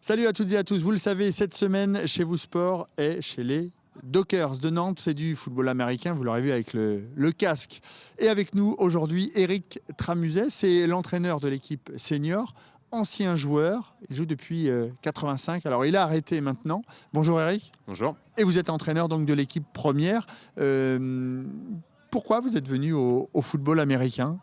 Salut à toutes et à tous. Vous le savez, cette semaine, chez vous Sport est chez les Dockers de Nantes. C'est du football américain, vous l'aurez vu avec le casque. Et avec nous aujourd'hui, Éric Tramuzet, c'est l'entraîneur de l'équipe senior, ancien joueur. Il joue depuis 85. Alors, il a arrêté maintenant. Bonjour Éric. Bonjour. Et vous êtes entraîneur donc de l'équipe première. Pourquoi vous êtes venu au football américain ?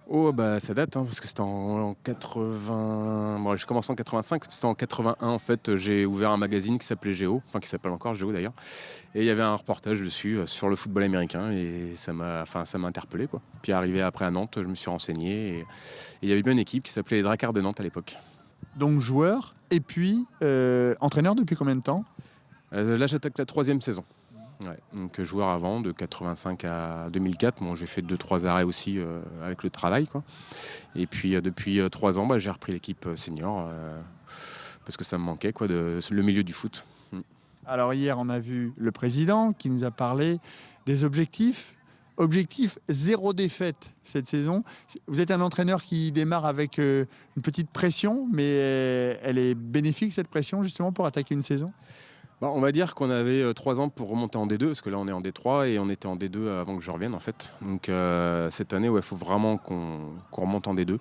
Oh bah ça date parce que c'était en 80. Bon, j'ai commencé en 85, c'était en 81 en fait. J'ai ouvert un magazine qui s'appelait Géo, enfin qui s'appelle encore Géo d'ailleurs. Et il y avait un reportage dessus sur le football américain et ça m'a interpellé quoi. Puis arrivé après à Nantes, je me suis renseigné et il y avait bien une équipe qui s'appelait les Dracars de Nantes à l'époque. Donc joueur et puis entraîneur depuis combien de temps ? Là j'attaque la 3e saison. Ouais, donc joueur avant, de 85 à 2004. Bon, j'ai fait 2-3 arrêts aussi avec le travail, quoi. Et puis depuis 3 ans, j'ai repris l'équipe senior parce que ça me manquait, quoi, le milieu du foot. Alors hier, on a vu le président qui nous a parlé des objectifs. Objectif 0 défaite cette saison. Vous êtes un entraîneur qui démarre avec une petite pression, mais elle est bénéfique cette pression justement pour attaquer une saison ? On va dire qu'on avait 3 ans pour remonter en D2, parce que là on est en D3 et on était en D2 avant que je revienne en fait. Donc cette année, il faut vraiment qu'on remonte en D2.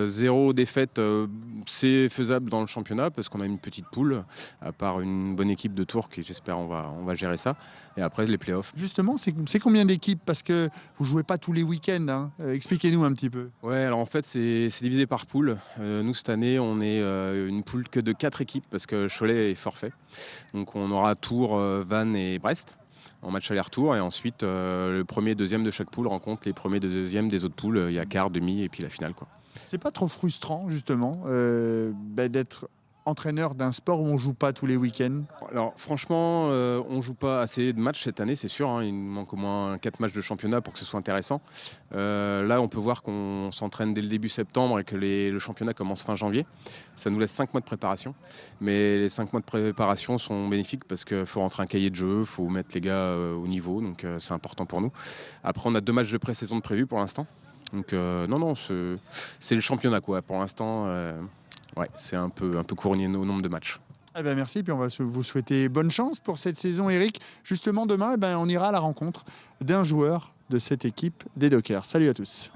0 défaite, c'est faisable dans le championnat parce qu'on a une petite poule, à part une bonne équipe de Tours qui j'espère on va gérer ça. Et après les playoffs. Justement, c'est combien d'équipes ? Parce que vous ne jouez pas tous les week-ends. Hein. Expliquez-nous un petit peu. Ouais, alors en fait c'est divisé par poule. Nous cette année on est une poule que de 4 équipes parce que Cholet est forfait. Donc on aura Tours, Vannes et Brest en match aller-retour. Et ensuite, le premier et deuxième de chaque poule rencontre les premiers et deuxièmes des autres poules. Il y a quart, demi et puis la finale, quoi. C'est pas trop frustrant, justement, d'être entraîneur d'un sport où on joue pas tous les week-ends ? Alors franchement, on joue pas assez de matchs cette année, c'est sûr. Hein. Il nous manque au moins 4 matchs de championnat pour que ce soit intéressant. Là, on peut voir qu'on s'entraîne dès le début septembre et que le championnat commence fin janvier. Ça nous laisse 5 mois de préparation. Mais les 5 mois de préparation sont bénéfiques parce qu'il faut rentrer un cahier de jeu, il faut mettre les gars au niveau. Donc c'est important pour nous. Après, on a 2 matchs de pré-saison de prévus pour l'instant. Donc non, c'est le championnat, quoi. Pour l'instant... Ouais, c'est un peu cournier au nombre de matchs. Eh ben merci, puis on va vous souhaiter bonne chance pour cette saison, Éric. Justement, demain, on ira à la rencontre d'un joueur de cette équipe des Dockers. Salut à tous.